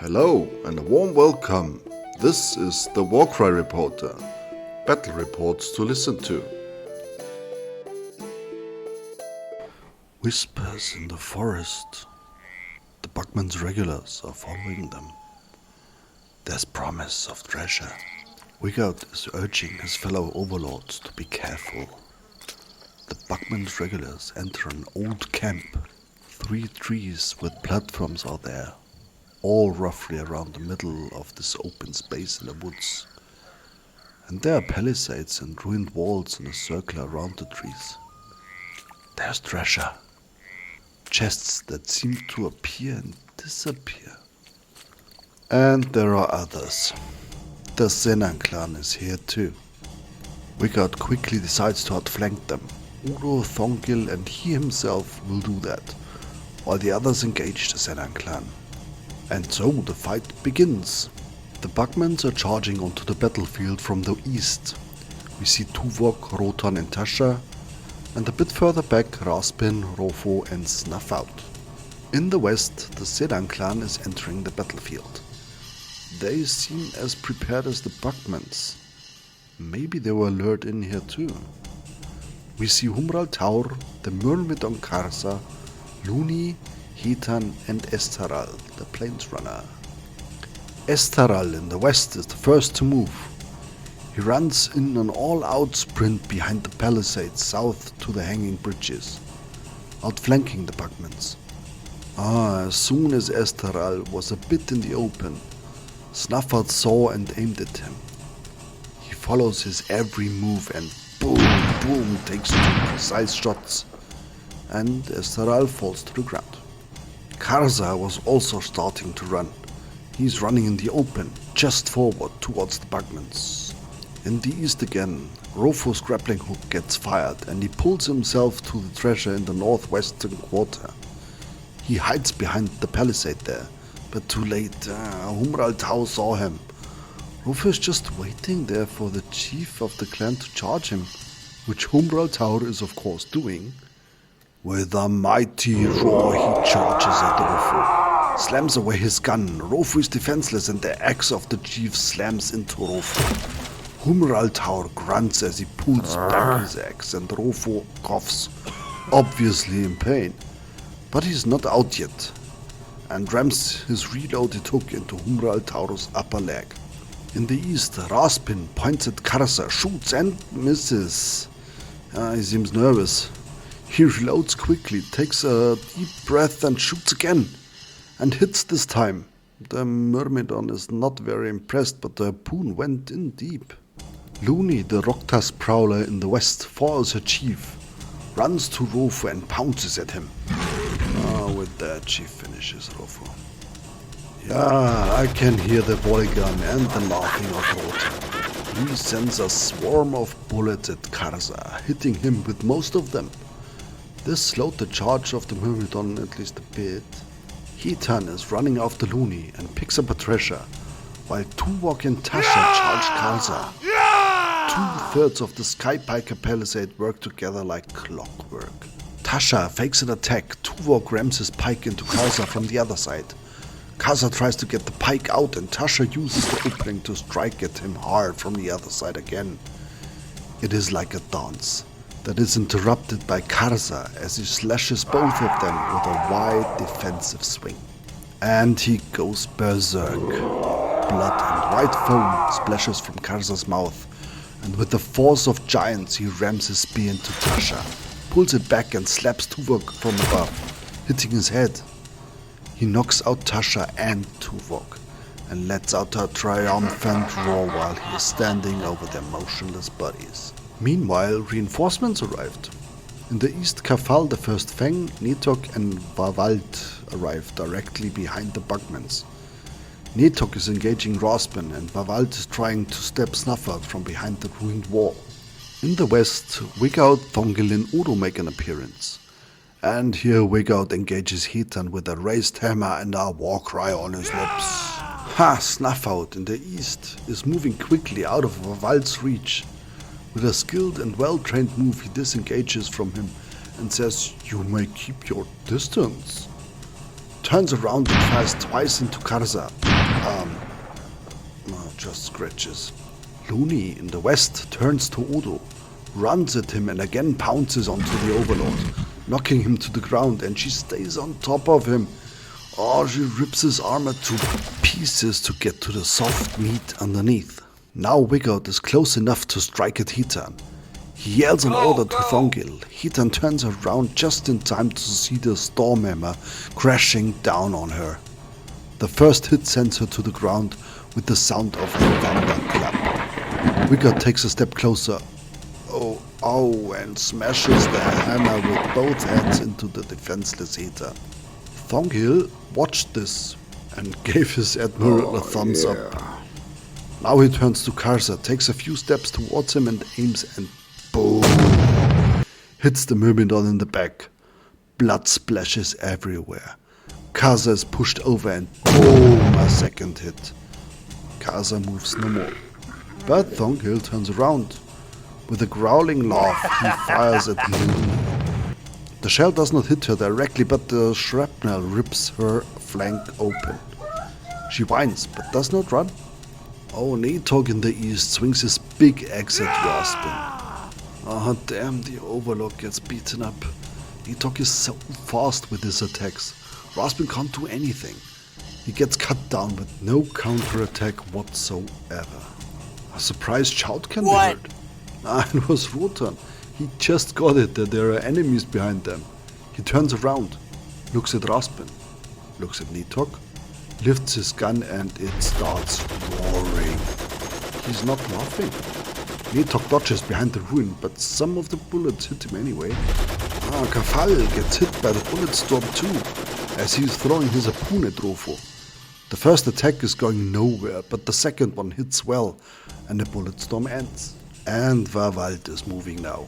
Hello and a warm welcome. This is the Warcry Reporter. Battle reports to listen to. Whispers in the forest. The Buckman's regulars are following them. There's promise of treasure. Wigout is urging his fellow overlords to be careful. The Buckman's regulars enter an old camp. 3 trees with platforms are there, all roughly around the middle of this open space in the woods. And there are palisades and ruined walls in a circle around the trees. There's treasure. Chests that seem to appear and disappear. And there are others. The Senan Clan is here too. Wigout quickly decides to outflank them. Udo, Thongil and he himself will do that, while the others engage the Senan Clan. And so the fight begins. The Buckmans are charging onto the battlefield from the east. We see Tuvok, Rotan and Tasha, and a bit further back Raspin, Rofo and Snuffout. In the west, the Senan Clan is entering the battlefield. They seem as prepared as the Buckmans. Maybe they were lured in here too. We see Humral Taur, the Myrmidon Karsa, Luni, Hitan and Estaral, the Planesrunner. Estaral in the west is the first to move. He runs in an all-out sprint behind the palisades south to the hanging bridges, outflanking the Buckmans. As soon as Estaral was a bit in the open, Snuffout saw and aimed at him. He follows his every move and boom, boom, takes 2 precise shots, and Estaral falls to the ground. Karza was also starting to run. He's running in the open, just forward towards the Buckmans. In the east again, Rofo's grappling hook gets fired and he pulls himself to the treasure in the northwestern quarter. He hides behind the palisade there, but too late. Humral Tau saw him. Rofo is just waiting there for the chief of the clan to charge him, which Humral Taur is of course doing. With a mighty roar he charges at Rofo, slams away his gun. Rofo is defenseless and the axe of the chief slams into Rofo. Humral Taur grunts as he pulls back his axe and Rofo coughs, obviously in pain. But he's not out yet, and rams his reloaded hook into Humral Taur's upper leg. In the east, Raspin points at Karsa, shoots and misses. He seems nervous. He reloads quickly, takes a deep breath and shoots again. And hits this time. The Myrmidon is not very impressed, but the harpoon went in deep. Luni, the Roktas prowler in the west, follows her chief, runs to Rofo and pounces at him. With that she finishes Rofo. Yeah, I can hear the volley gun and the laughing of Rotan. He sends a swarm of bullets at Karza, hitting him with most of them. This slowed the charge of the Myrmidon at least a bit. Hitan is running after Luni and picks up a treasure, while Tuvok and Tasha charge Karza. 2/3 of the Skypiker palisade work together like clockwork. Tasha fakes an attack. Tuvok rams his pike into Karza from the other side. Karza tries to get the pike out and Tasha uses the opening to strike at him hard from the other side again. It is like a dance that is interrupted by Karza as he slashes both of them with a wide defensive swing. And he goes berserk. Blood and white foam splashes from Karza's mouth, and with the force of giants he rams his spear into Tasha, pulls it back and slaps Tuvok from above, hitting his head. He knocks out Tasha and Tuvok, and lets out a triumphant roar while he is standing over their motionless bodies. Meanwhile, reinforcements arrived. In the east, Kafal, the first Fang, Netok and Vavalt arrived directly behind the Buckmans. Netok is engaging Raspin and Vavalt is trying to stab Snuffout from behind the ruined wall. In the west, Wigout, Thongil and Udo make an appearance. And here Wigout engages Hitan with a raised hammer and a war cry on his lips. Snuffout in the east is moving quickly out of Vavalt's reach. With a skilled and well-trained move he disengages from him and says, "You may keep your distance." Turns around and fires twice into Karza. Just scratches. Looney in the west turns to Odo, runs at him and again pounces onto the Overlord, knocking him to the ground, and she stays on top of him. Oh, she rips his armor to pieces to get to the soft meat underneath. Now Wiggout is close enough to strike at Hitan. He yells an order to Thongil. Hitan turns around just in time to see the Stormhammer crashing down on her. The first hit sends her to the ground with the sound of a thunderclap. Wiggout takes a step closer. Oh, and smashes the hammer with both hands into the defenseless Hitan. Thongil watched this and gave his admiral a thumbs up. Now he turns to Karza, takes a few steps towards him and aims, and boom! Hits the Myrmidon in the back. Blood splashes everywhere. Karza is pushed over and boom! A second hit. Karza moves no more. But Thongil turns around. With a growling laugh, he fires at Looney. The shell does not hit her directly, but the shrapnel rips her flank open. She whines, but does not run. Oh, Netok in the east swings his big axe at Raspin. Oh, damn, the Overlord gets beaten up. Netok is so fast with his attacks. Raspin can't do anything. He gets cut down with no counterattack whatsoever. A surprised shout can be heard. It was Rotan. He just got it that there are enemies behind them. He turns around, looks at Raspin, looks at Netok, lifts his gun, and it starts roaring. He's not laughing. Netok dodges behind the ruin, but some of the bullets hit him anyway. Kafal gets hit by the bullet storm too, as he's throwing his harpoon at Rofo. The first attack is going nowhere, but the second one hits well, and the bullet storm ends. And Varwald is moving now.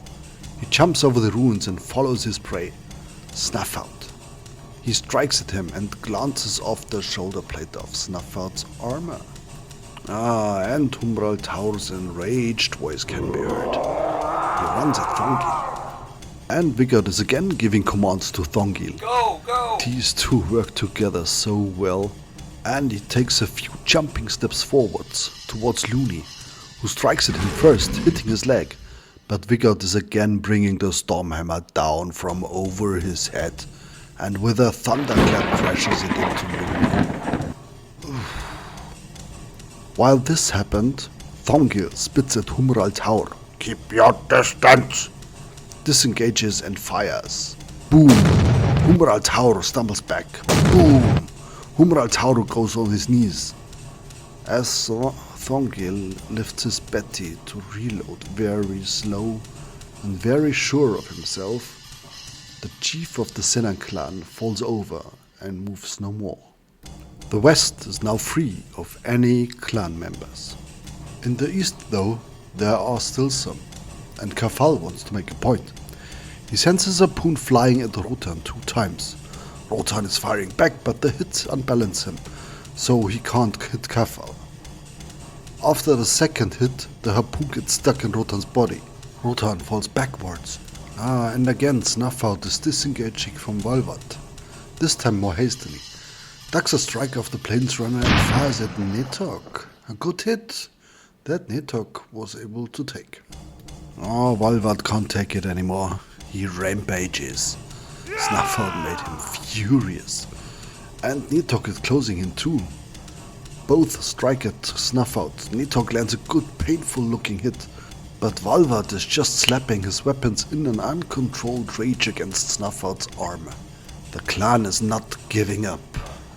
He jumps over the ruins and follows his prey, Snuffout. He strikes at him and glances off the shoulder plate of Snuffout's armor. And Humbral Taur's enraged voice can be heard. He runs at Thongil. And Wiggout is again giving commands to Thongil. Go! These two work together so well. And he takes a few jumping steps forwards towards Looney, who strikes at him first, hitting his leg. But Wiggout is again bringing the Stormhammer down from over his head, and with a thunderclap crashes it into Looney. While this happened, Thongil spits at Humral Taur. Keep your distance! Disengages and fires. Boom! Humral Taur stumbles back. Boom! Humral Taur goes on his knees. As Thongil lifts his Betty to reload very slow and very sure of himself, the chief of the Senan Clan falls over and moves no more. The west is now free of any clan members. In the east, though, there are still some, and Kafal wants to make a point. He sends his harpoon flying at Rotan 2 times. Rotan is firing back, but the hits unbalance him, so he can't hit Kafal. After the second hit, the harpoon gets stuck in Rotan's body. Rotan falls backwards. And again Snuffout is disengaging from Valvat, this time more hastily. Ducks a strike off the plains runner and fires at Netok. A good hit that Netok was able to take. Valvat can't take it anymore. He rampages. Snuffout made him furious. And Netok is closing in too. Both strike at Snuffout. Netok lands a good painful looking hit. But Valvat is just slapping his weapons in an uncontrolled rage against Snuffout's armor. The clan is not giving up.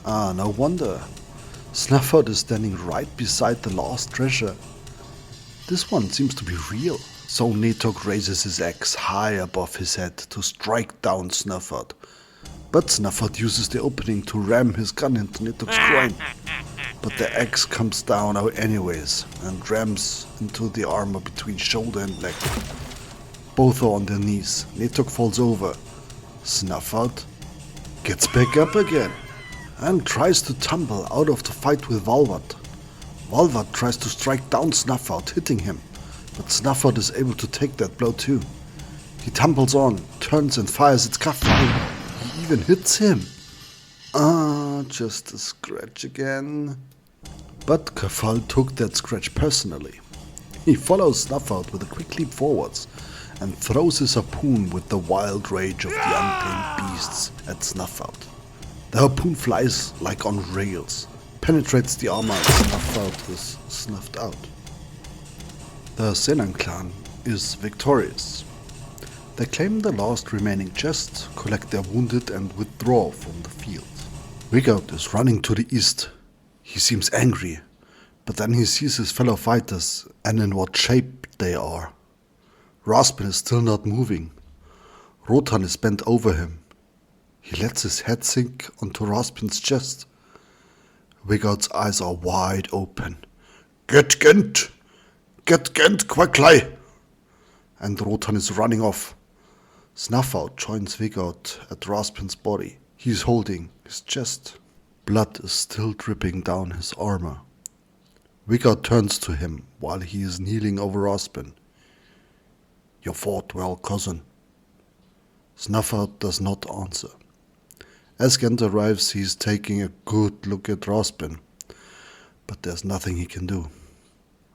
No wonder. Snuffout is standing right beside the lost treasure. This one seems to be real. So Netok raises his axe high above his head to strike down Snuffout. But Snuffout uses the opening to ram his gun into Netok's groin. But the axe comes down anyways and rams into the armor between shoulder and leg. Both are on their knees. Netok falls over. Snuffout gets back up again and tries to tumble out of the fight with Valvat. Valvat tries to strike down Snuffout, hitting him, but Snuffout is able to take that blow too. He tumbles on, turns and fires at Kafal. He even hits him. Just a scratch again. But Kefal took that scratch personally. He follows Snuffout with a quick leap forwards and throws his harpoon with the wild rage of the untamed beasts at Snuffout. The harpoon flies like on rails, penetrates the armor and Snuffout is snuffed out. The Senan Clan is victorious. They claim the last remaining chest, collect their wounded and withdraw from the field. Rigout is running to the east. He seems angry, but then he sees his fellow fighters and in what shape they are. Raspin is still not moving. Rotan is bent over him. He lets his head sink onto Raspin's chest. Rigout's eyes are wide open. Get Gent! Get Gent quickly! And Rotan is running off. Snuffout joins Rigout at Raspin's body. He is holding his chest. Blood is still dripping down his armor. Rigout turns to him while he is kneeling over Raspin. You fought well, cousin. Snuffout does not answer. As Gent arrives, he is taking a good look at Raspin, but there's nothing he can do.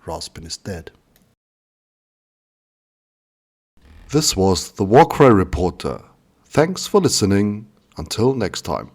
Raspin is dead. This was the Warcry Reporter. Thanks for listening. Until next time.